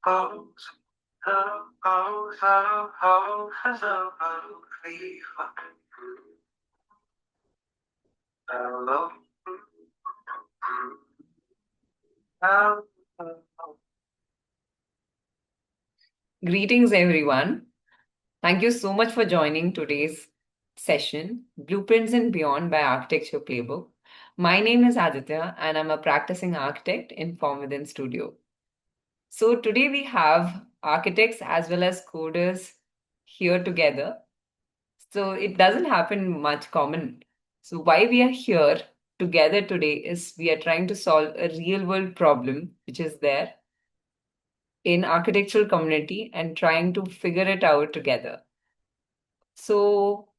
Oh, oh, hello. Greetings, everyone. Thank you so much for joining today's session, Blueprints and Beyond by Architecture Playbook. My name is Aditya, and I'm a practicing architect in Form Within Studio. So, today we have architects as well as coders here together. So, it doesn't happen much common. So, why we are here together today is we are trying to solve a real world problem which is there in architectural community and trying to figure it out together. So,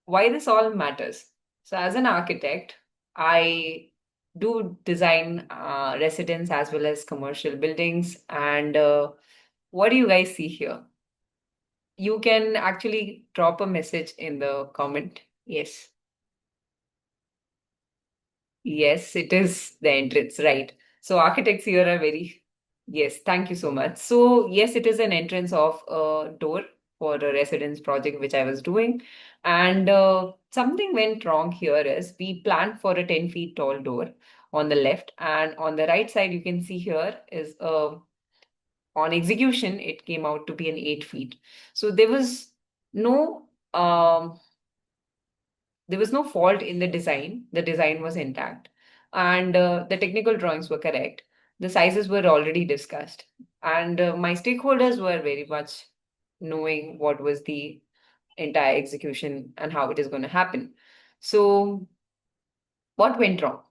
why this all matters? So, as an architect, I do design residence as well as commercial buildings. And what do you guys see here? You can actually drop a message in the comment. Yes. Yes, it is the entrance, right. So architects here are very, yes, thank you so much. So yes, it is an entrance of a door for a residence project which I was doing. And something went wrong here is we planned for a 10 feet tall door on the left, and on the right side you can see here is on execution it came out to be an 8 feet. So no um there was no fault in the design. The design was intact, and the technical drawings were correct. The sizes were already discussed, and my stakeholders were very much knowing what was the entire execution and how it is going to happen. So, what went wrong?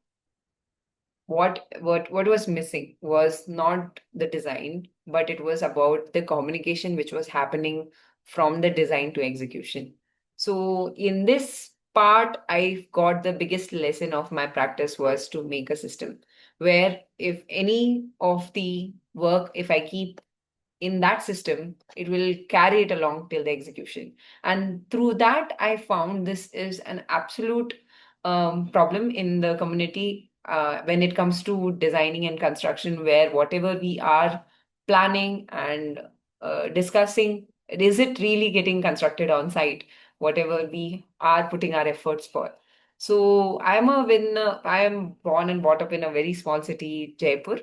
What was missing was not the design, but it was about the communication which was happening from the design to execution. So in this part, I got the biggest lesson of my practice was to make a system where if any of the work, if I keep in that system, it will carry it along till the execution. And through that, I found this is an absolute problem in the community when it comes to designing and construction, where whatever we are planning and discussing, is it really getting constructed on site? Whatever we are putting our efforts for. So I am born and brought up in a very small city, Jaipur,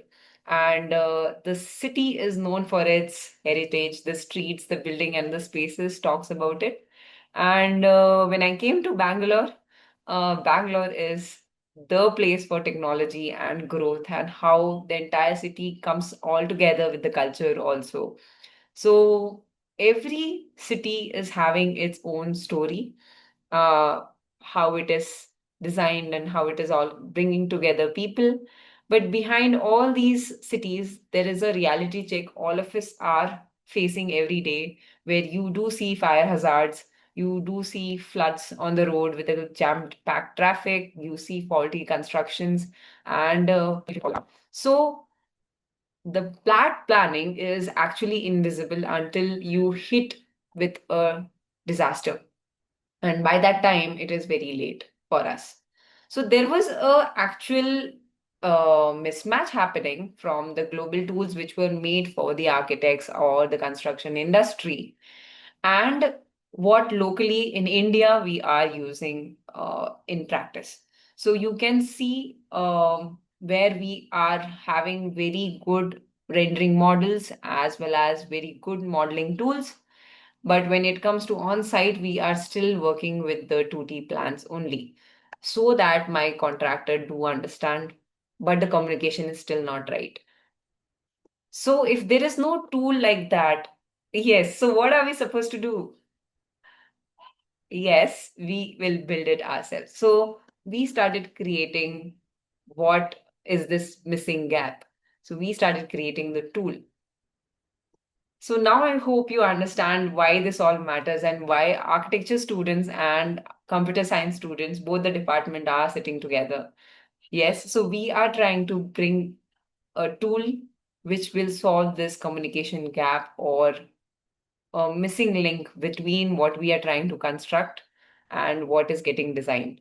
and the city is known for its heritage. The streets, the building, and the spaces talks about it. And when I came to Bangalore, Bangalore is the place for technology and growth, and how the entire city comes all together with the culture also. So every city is having its own story, uh, how it is designed and how it is all bringing together people. But behind all these cities, there is a reality check all of us are facing every day, where you do see fire hazards, you do see floods on the road with a jammed packed traffic, you see faulty constructions, and so the plat planning is actually invisible until you hit with a disaster, and by that time it is very late for us. So there was a actual mismatch happening from the global tools which were made for the architects or the construction industry, and what locally in India we are using in practice. So you can see where we are having very good rendering models as well as very good modeling tools, but when it comes to on-site, we are still working with the 2D plans only, so that my contractor do understand, but the communication is still not right. So if there is no tool like that, yes, so what are we supposed to do? Yes, we will build it ourselves. So we started creating what is this missing gap. So we started creating the tool. So now I hope you understand why this all matters and why architecture students and computer science students, both the department, are sitting together. Yes, so we are trying to bring a tool which will solve this communication gap or a missing link between what we are trying to construct and what is getting designed.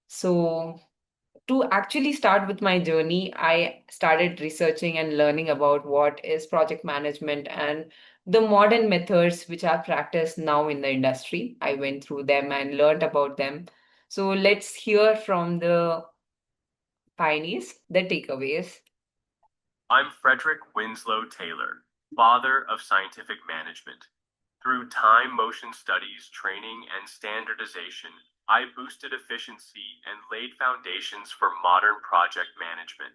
So to actually start with my journey, I started researching and learning about what is project management and the modern methods which are practiced now in the industry. I went through them and learned about them. So let's hear from the pioneers, the takeaways. I'm Frederick Winslow Taylor, father of scientific management. Through time motion studies, training, and standardization, I boosted efficiency and laid foundations for modern project management.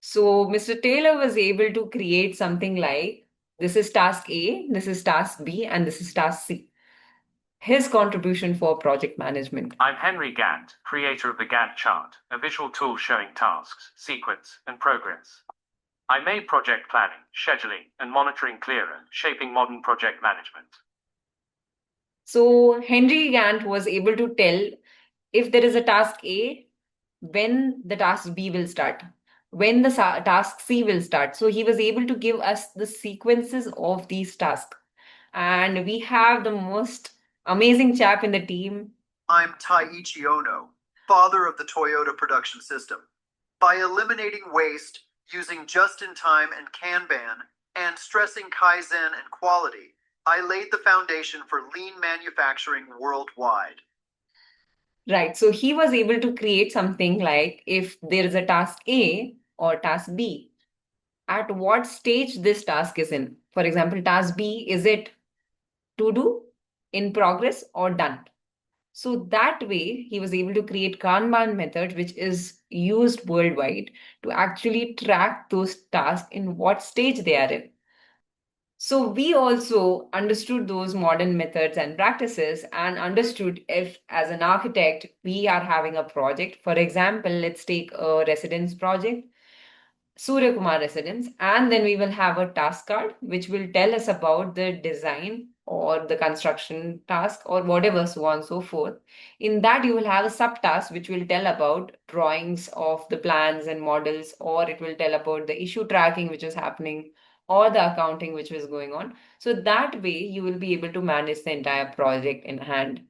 So Mr. Taylor was able to create something like this is task A, this is task B, and this is task C. His contribution for project management. I'm Henry Gantt, creator of the Gantt chart, a visual tool showing tasks, sequence, and progress. I made project planning, scheduling, and monitoring clearer, shaping modern project management. So Henry Gantt was able to tell if there is a task A, when the task B will start, when the task C will start. So he was able to give us the sequences of these tasks. And we have the most amazing chap in the team. I'm Taiichi Ono, father of the Toyota production system. By eliminating waste, using just-in-time and Kanban, and stressing Kaizen and quality, I laid the foundation for lean manufacturing worldwide. Right. So he was able to create something like if there is a task A or task B, at what stage this task is in. For example, task B, is it to do, in progress, or done? So that way, he was able to create Kanban method, which is used worldwide to actually track those tasks in what stage they are in. So we also understood those modern methods and practices and understood if, as an architect, we are having a project. For example, let's take a residence project, Surya Kumar residence, and then we will have a task card which will tell us about the design or the construction task or whatever, so on and so forth. In that, you will have a subtask which will tell about drawings of the plans and models, or it will tell about the issue tracking which is happening or the accounting which is going on. So that way, you will be able to manage the entire project in hand.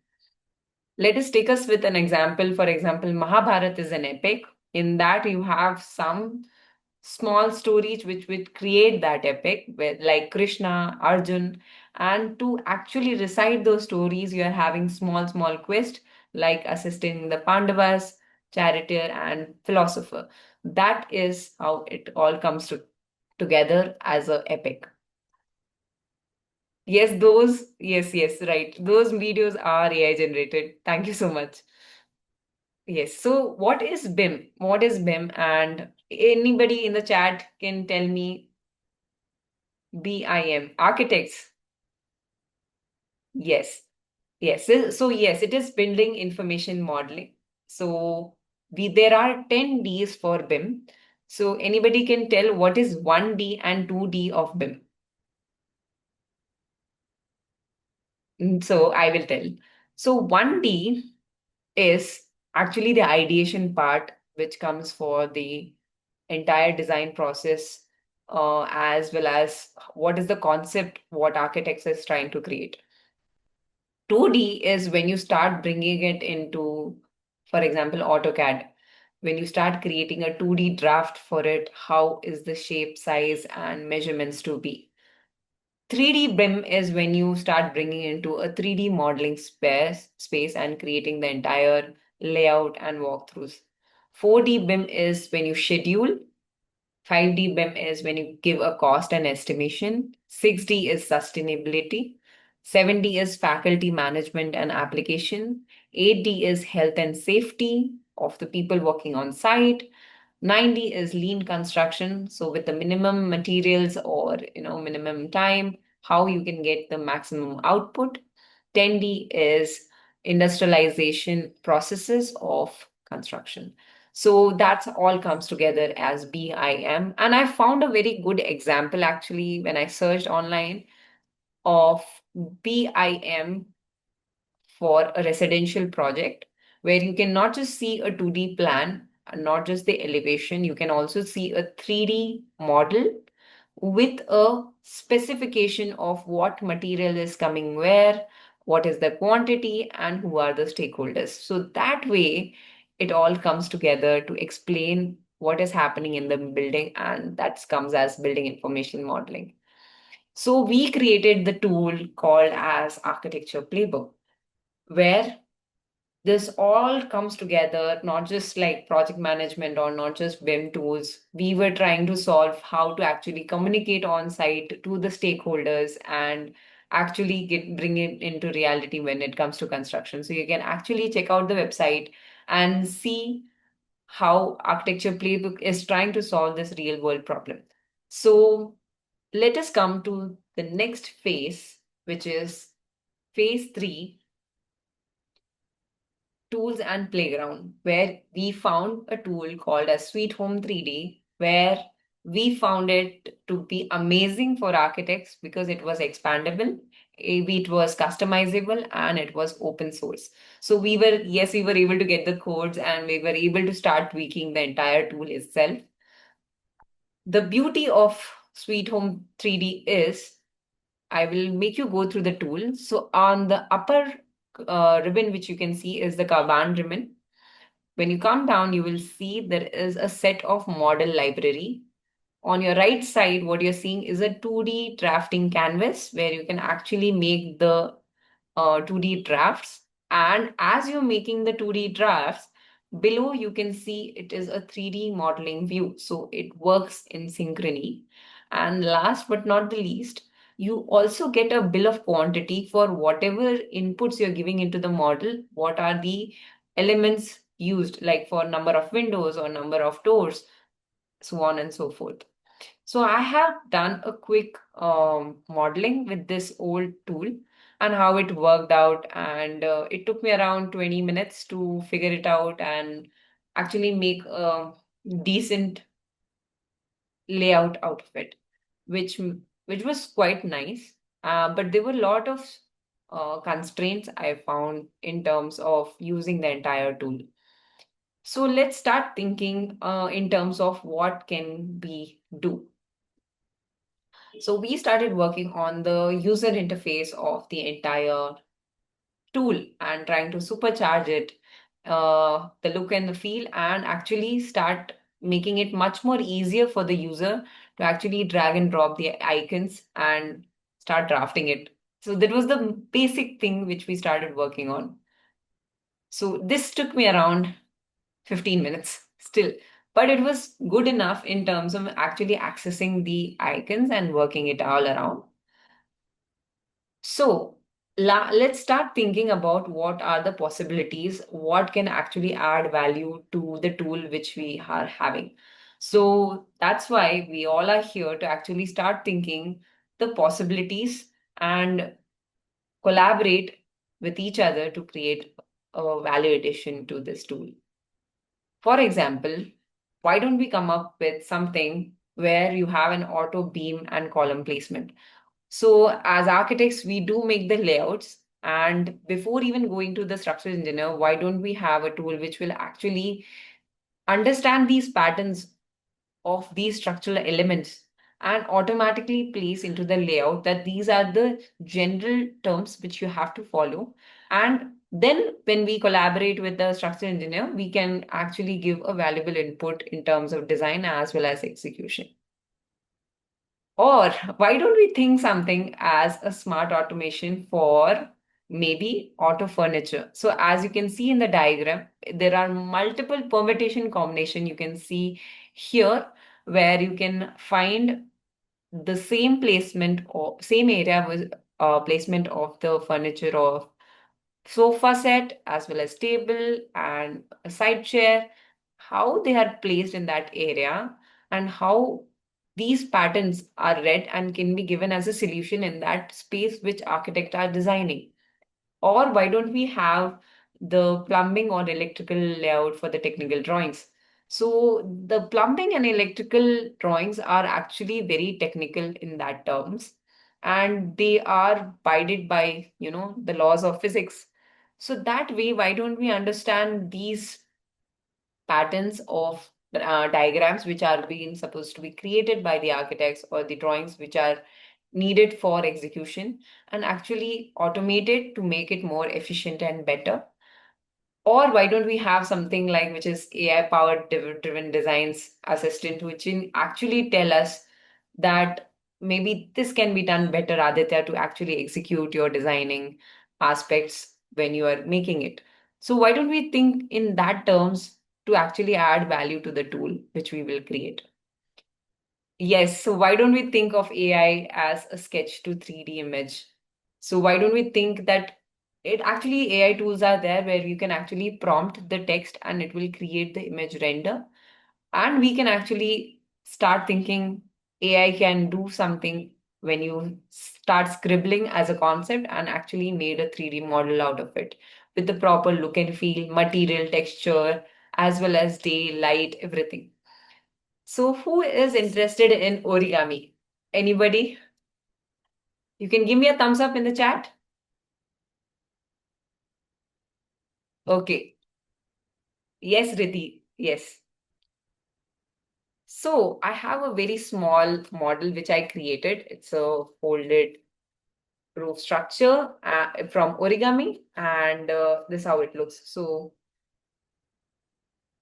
Let us take us with an example. For example, Mahabharata is an epic. In that, you have some small stories which would create that epic, with like Krishna, Arjun, and to actually recite those stories, you are having small quests like assisting the Pandavas, charioteer, and philosopher. That is how it all comes together as a epic. Yes, right. Those videos are AI generated. Thank you so much. Yes. So what is BIM? What is BIM? And anybody in the chat can tell me BIM. Architects. Yes. Yes. So yes, it is building information modeling. So there are 10 Ds for BIM. So anybody can tell what is 1D and 2D of BIM. So I will tell. So 1D is actually the ideation part, which comes for the entire design process, as well as what is the concept, what architects is trying to create. 2D is when you start bringing it into, for example, AutoCAD. When you start creating a 2D draft for it, how is the shape, size, and measurements to be? 3D BIM is when you start bringing into a 3D modeling space and creating the entire layout and walkthroughs. 4D BIM is when you schedule. 5D BIM is when you give a cost and estimation. 6D is sustainability. 7D is faculty management and application. 8D is health and safety of the people working on site. 9D is lean construction. So with the minimum materials or minimum time, how you can get the maximum output. 10D is industrialization processes of construction. So that's all comes together as BIM. And I found a very good example actually when I searched online of BIM for a residential project where you can not just see a 2D plan, not just the elevation, you can also see a 3D model with a specification of what material is coming where, what is the quantity, and who are the stakeholders. So that way, it all comes together to explain what is happening in the building, and that comes as building information modeling. So we created the tool called as Architecture Playbook, where this all comes together, not just like project management or not just BIM tools. We were trying to solve how to actually communicate on site to the stakeholders and actually bring it into reality when it comes to construction. So you can actually check out the website and see how Architecture Playbook is trying to solve this real world problem. So let us come to the next phase, which is phase 3, tools and playground, where we found a tool called as Sweet Home 3D, where we found it to be amazing for architects because it was expandable, it was customizable, and it was open source. So we were, yes, we were able to get the codes and we were able to start tweaking the entire tool itself. The beauty of Sweet Home 3D is I will make you go through the tool. So on the upper ribbon, which you can see is the Kanban ribbon. When you come down, you will see there is a set of model library. On your right side, what you're seeing is a 2D drafting canvas where you can actually make the 2D drafts. And as you're making the 2D drafts, below you can see it is a 3D modeling view. So it works in synchrony. And last but not the least, you also get a bill of quantity for whatever inputs you're giving into the model. What are the elements used, like for number of windows or number of doors, so on and so forth. So I have done a quick modeling with this old tool and how it worked out. And it took me around 20 minutes to figure it out and actually make a decent layout out of it, which which was quite nice. But there were a lot of constraints I found in terms of using the entire tool. So let's start thinking in terms of what can we do. So we started working on the user interface of the entire tool and trying to supercharge it, the look and the feel, and actually start making it much more easier for the user to actually drag and drop the icons and start drafting it. So that was the basic thing which we started working on. So this took me around 15 minutes still, but it was good enough in terms of actually accessing the icons and working it all around. So let's start thinking about what are the possibilities, what can actually add value to the tool which we are having. So that's why we all are here to actually start thinking the possibilities and collaborate with each other to create a value addition to this tool. For example, why don't we come up with something where you have an auto beam and column placement? So as architects, we do make the layouts. And before even going to the structural engineer, why don't we have a tool which will actually understand these patterns of these structural elements and automatically place into the layout that these are the general terms which you have to follow. And then when we collaborate with the structural engineer, we can actually give a valuable input in terms of design as well as execution. Or why don't we think something as a smart automation for maybe auto furniture? So as you can see in the diagram, there are multiple permutation combination you can see here where you can find the same placement or same area with placement of the furniture of sofa set as well as table and a side chair, how they are placed in that area and how these patterns are read and can be given as a solution in that space which architects are designing. Or why don't we have the plumbing or electrical layout for the technical drawings? So the plumbing and electrical drawings are actually very technical in that terms, and they are guided by, the laws of physics. So that way, why don't we understand these patterns of diagrams which are being supposed to be created by the architects or the drawings which are needed for execution and actually automate it to make it more efficient and better? Or why don't we have something like which is AI powered driven designs assistant, which can actually tell us that maybe this can be done better, Aditya, to actually execute your designing aspects when you are making it. So why don't we think in that terms to actually add value to the tool which we will create? Yes, so why don't we think of AI as a sketch to 3D image? So why don't we think that it actually AI tools are there where you can actually prompt the text and it will create the image render, and we can actually start thinking AI can do something when you start scribbling as a concept and actually made a 3D model out of it with the proper look and feel, material, texture, as well as day, light, everything. So who is interested in origami? Anybody? You can give me a thumbs up in the chat. Okay. Yes, Riddhi. Yes. So I have a very small model which I created. It's a folded roof structure from origami, and this is how it looks. So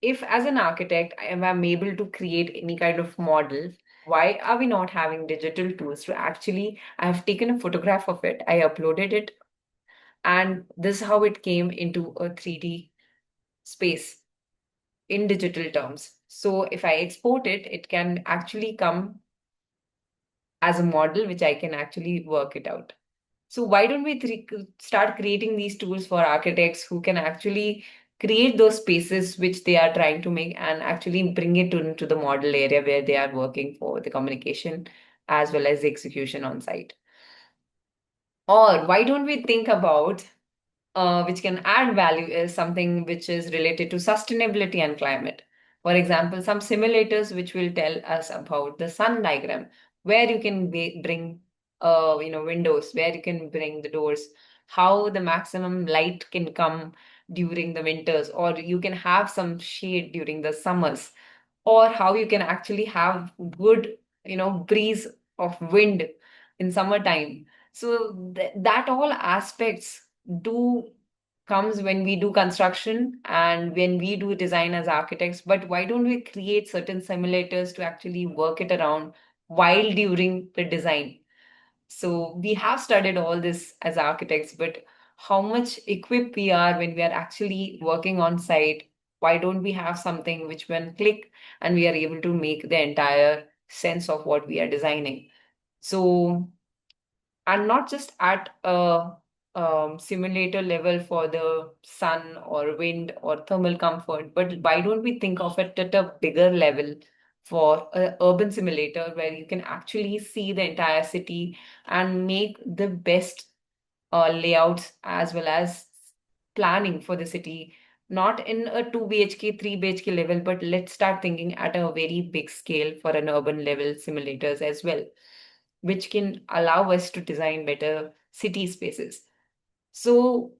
if as an architect I'm able to create any kind of model, why are we not having digital tools to actually, I have taken a photograph of it, I uploaded it, and this is how it came into a 3D space in digital terms. So if I export it, it can actually come as a model which I can actually work it out. So why don't we start creating these tools for architects who can actually create those spaces which they are trying to make and actually bring it into the model area where they are working for the communication as well as the execution on site. Or why don't we think about which can add value is something which is related to sustainability and climate. For example, some simulators which will tell us about the sun diagram, where you can bring windows, where you can bring the doors, how the maximum light can come during the winters, or you can have some shade during the summers, or how you can actually have good breeze of wind in summertime. So that all aspects do comes when we do construction and when we do design as architects. But why don't we create certain simulators to actually work it around while during the design? So we have studied all this as architects, but how much equipped we are when we are actually working on site? Why don't we have something which when click and we are able to make the entire sense of what we are designing? So, and not just at a simulator level for the sun or wind or thermal comfort, but why don't we think of it at a bigger level for an urban simulator where you can actually see the entire city and make the best layouts as well as planning for the city, not in a 2 BHK, 3 BHK level, but let's start thinking at a very big scale for an urban level simulators as well, which can allow us to design better city spaces. So,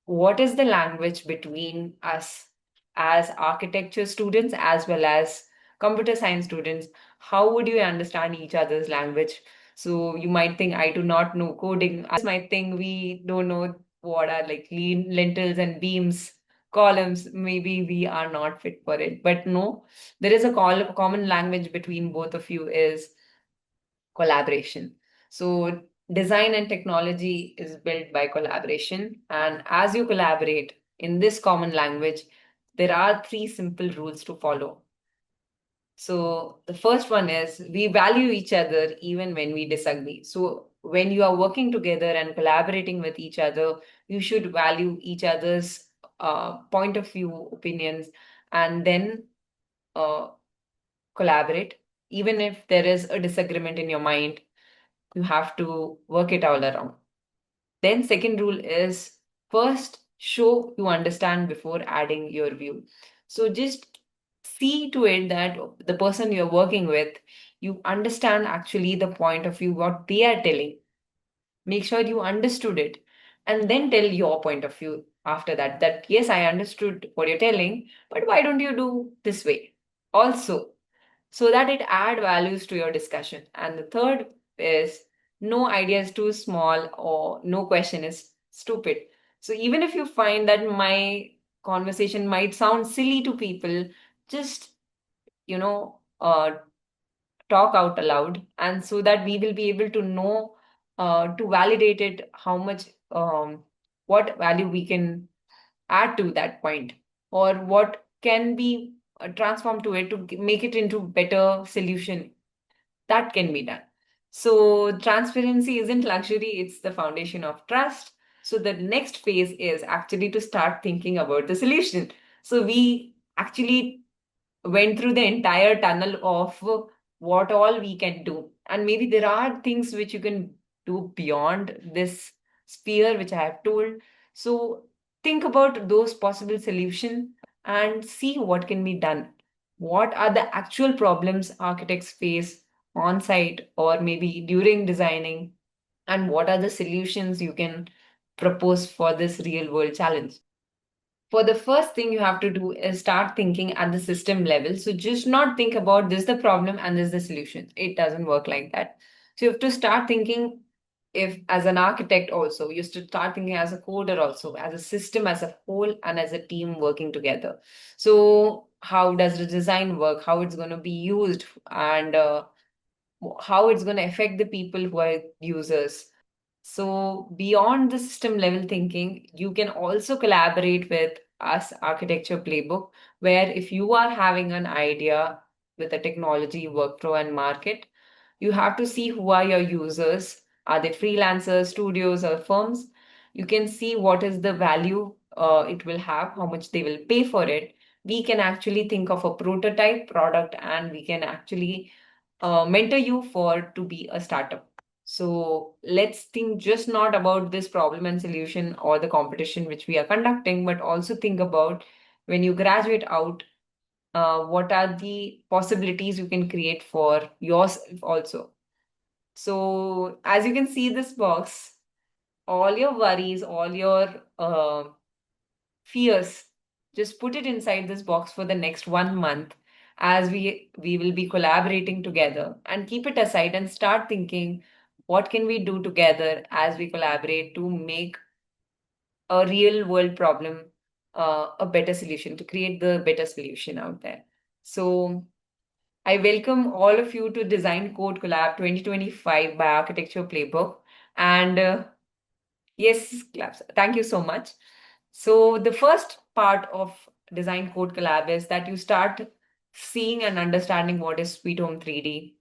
what is the language between us as architecture students as well as computer science students? How would you understand each other's language? So, you might think I do not know coding. Others might think we don't know what are like lentils and beams, columns. Maybe we are not fit for it. But no, there is a common language between both of you is collaboration. So design and technology is built by collaboration. And as you collaborate in this common language, there are three simple rules to follow. So the first one is we value each other even when we disagree. So when you are working together and collaborating with each other, you should value each other's point of view, opinions, and then uh, collaborate. Even if there is a disagreement in your mind, you have to work it all around. Then second rule is first show you understand before adding your view. So just see to it that the person you're working with, you understand actually the point of view, what they are telling. Make sure you understood it and then tell your point of view after that, that yes, I understood what you're telling, but why don't you do this way? Also, so that it add values to your discussion. And the third is no idea is too small or no question is stupid. So even if you find that my conversation might sound silly to people, just, talk out aloud, and so that we will be able to know, to validate it, how much, what value we can add to that point, or what can be transformed to it to make it into better solution that can be done. So transparency isn't luxury, it's the foundation of trust. So the next phase is actually to start thinking about the solution. So we actually went through the entire tunnel of what all we can do. And maybe there are things which you can do beyond this sphere, which I have told. So think about those possible solutions and see what can be done. What are the actual problems architects face on site or maybe during designing? And what are the solutions you can propose for this real world challenge? For the first thing you have to do is start thinking at the system level. So just not think about this the problem and this the solution. It doesn't work like that. So you have to start thinking, if as an architect also, you have to start thinking as a coder also, as a system as a whole and as a team working together. So how does the design work? How it's going to be used, and how it's going to affect the people who are users. So beyond the system level thinking, you can also collaborate with us Architecture Playbook, where if you are having an idea with a technology, workflow, and market, you have to see who are your users. Are they freelancers, studios, or firms? You can see what is the value it will have, how much they will pay for it. We can actually think of a prototype product, and we can actually mentor you for to be a startup. So let's think just not about this problem and solution or the competition which we are conducting, but also think about when you graduate out, what are the possibilities you can create for yourself also. So as you can see this box, all your worries, all your fears, just put it inside this box for the next 1 month, as we will be collaborating together, and keep it aside and start thinking what can we do together as we collaborate to make a real world problem a better solution, to create the better solution out there. So I welcome all of you to Design Code Collab 2025 by Architecture Playbook. And yes, claps. Thank you so much. So the first part of Design Code Collab is that you start seeing and understanding what is Sweet Home 3D.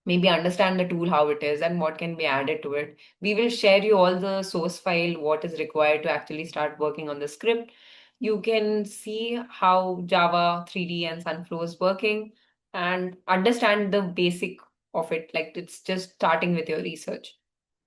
Maybe understand the tool, how it is, and what can be added to it. We will share you all the source file, what is required to actually start working on the script. You can see how Java 3D and Sunflow is working and understand the basic of it. Like it's just starting with your research.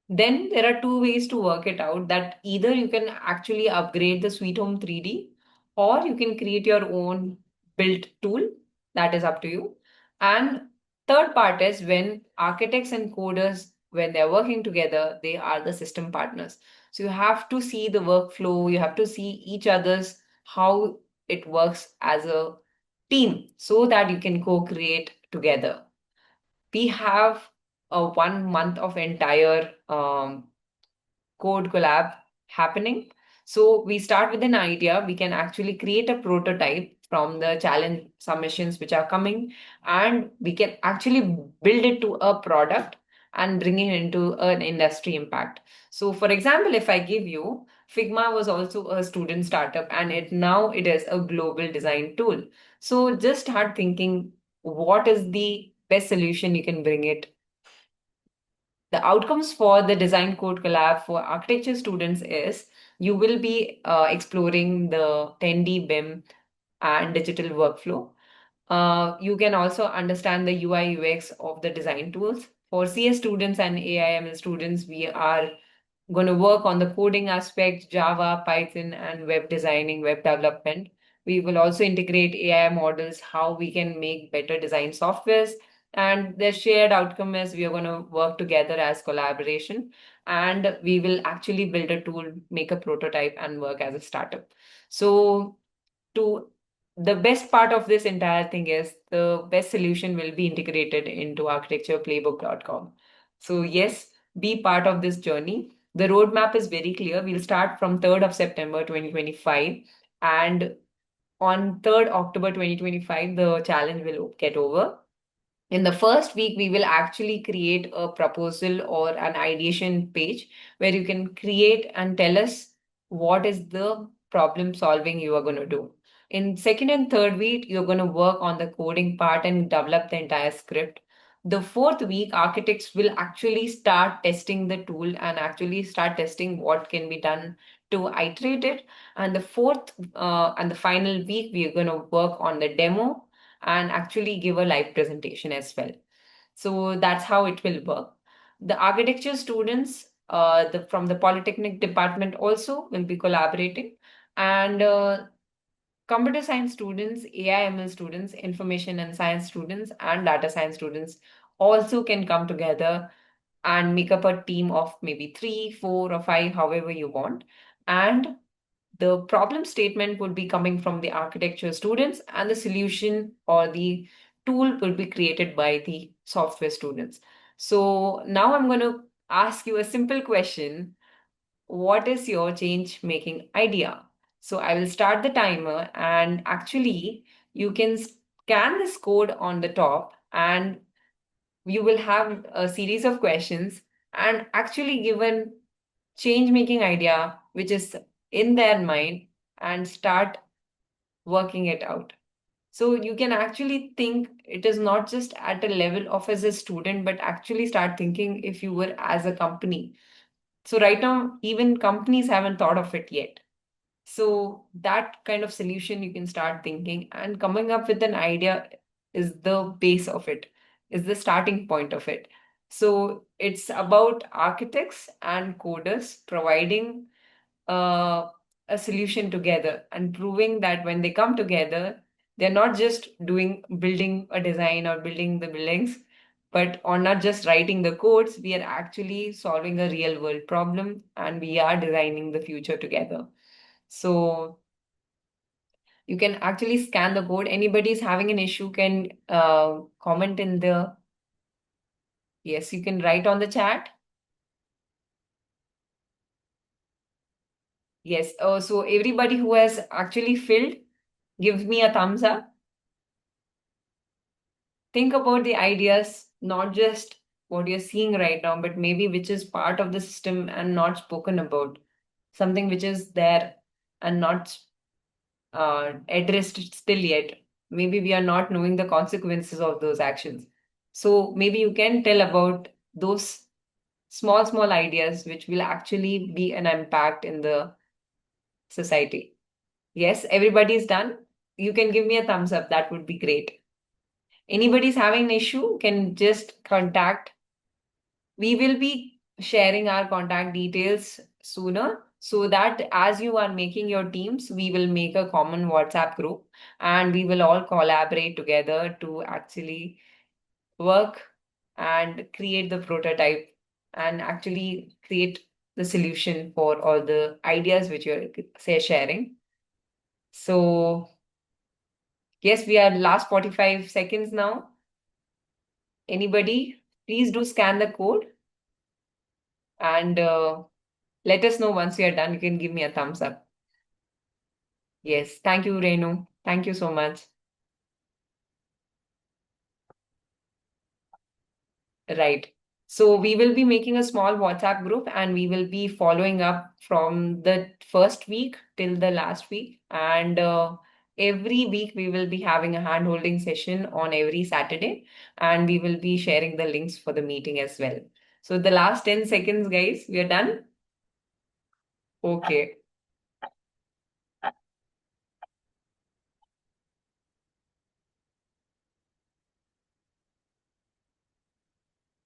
Then there are two ways to work it out, that either you can actually upgrade the Sweet Home 3D, or you can create your own built tool. That is up to you. And third part is when architects and coders, when they're working together, they are the system partners. So you have to see the workflow, you have to see each other's how it works as a team so that you can co-create together. We have a 1 month of entire code collab happening. So we start with an idea. We can actually create a prototype from the challenge submissions which are coming, and we can actually build it to a product and bring it into an industry impact. So for example, if I give you, Figma was also a student startup, and it is a global design tool. So just start thinking what is the best solution you can bring it. The outcomes for the Design Code Collab for architecture students is you will be exploring the 10D BIM and digital workflow. You can also understand the UI UX of the design tools. For CS students and AIML students, we are going to work on the coding aspect, Java, Python, and web designing, web development. We will also integrate AI models, how we can make better design softwares. And the shared outcome is we are going to work together as collaboration, and we will actually build a tool, make a prototype, and work as a startup. So to the best part of this entire thing is the best solution will be integrated into architectureplaybook.com. So yes, be part of this journey. The roadmap is very clear. We'll start from 3rd of September 2025. And on 3rd October 2025, the challenge will get over. In the first week, we will actually create a proposal or an ideation page where you can create and tell us what is the problem solving you are going to do. In second and third week, you're going to work on the coding part and develop the entire script. The fourth week, architects will actually start testing the tool and actually start testing what can be done to iterate it. And the fourth and the final week, we are going to work on the demo and actually give a live presentation as well. So that's how it will work. The architecture students from the Polytechnic department also will be collaborating, and computer science students, AI/ML students, information and science students, and data science students also can come together and make up a team of maybe 3, 4, or 5, however you want. And the problem statement would be coming from the architecture students, and the solution or the tool will be created by the software students. So now I'm going to ask you a simple question. What is your change making idea? So I will start the timer, and actually, you can scan this code on the top, and you will have a series of questions and actually given change making idea which is in their mind and start working it out. So you can actually think it is not just at a level of as a student, but actually start thinking if you were as a company. So right now, even companies haven't thought of it yet. So that kind of solution you can start thinking, and coming up with an idea is the base of it, is the starting point of it. So it's about architects and coders providing uh, a solution together and proving that when they come together, they're not just building a design or building the buildings, but or not just writing the codes, we are actually solving a real world problem and we are designing the future together. So you can actually scan the code. Anybody is having an issue can comment in the, yes, you can write on the chat. Yes. So everybody who has actually filled, give me a thumbs up. Think about the ideas, not just what you're seeing right now, but maybe which is part of the system and not spoken about. Something which is there and not addressed still yet. Maybe we are not knowing the consequences of those actions. So maybe you can tell about those small ideas which will actually be an impact in the society. Yes, everybody is done. You can give me a thumbs up. That would be great. Anybody's having an issue can just contact. We will be sharing our contact details sooner so that as you are making your teams, we will make a common WhatsApp group and we will all collaborate together to actually work and create the prototype and actually create the solution for all the ideas which you're sharing. So yes, we are last 45 seconds now. Anybody, please do scan the code and let us know once we are done. You can give me a thumbs up. Yes, thank you, Renu. Thank you so much. Right. So we will be making a small WhatsApp group and we will be following up from the first week till the last week. And every week we will be having a hand-holding session on every Saturday and we will be sharing the links for the meeting as well. So the last 10 seconds, guys, we are done? Okay.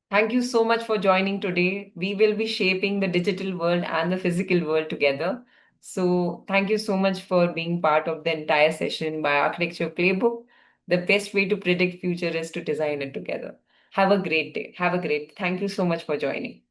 Thank you so much for joining today. We will be shaping the digital world and the physical world together. So, thank you so much for being part of the entire session by Architecture Playbook. The best way to predict future is to design it together. Have a great day. Have a great. Thank you so much for joining.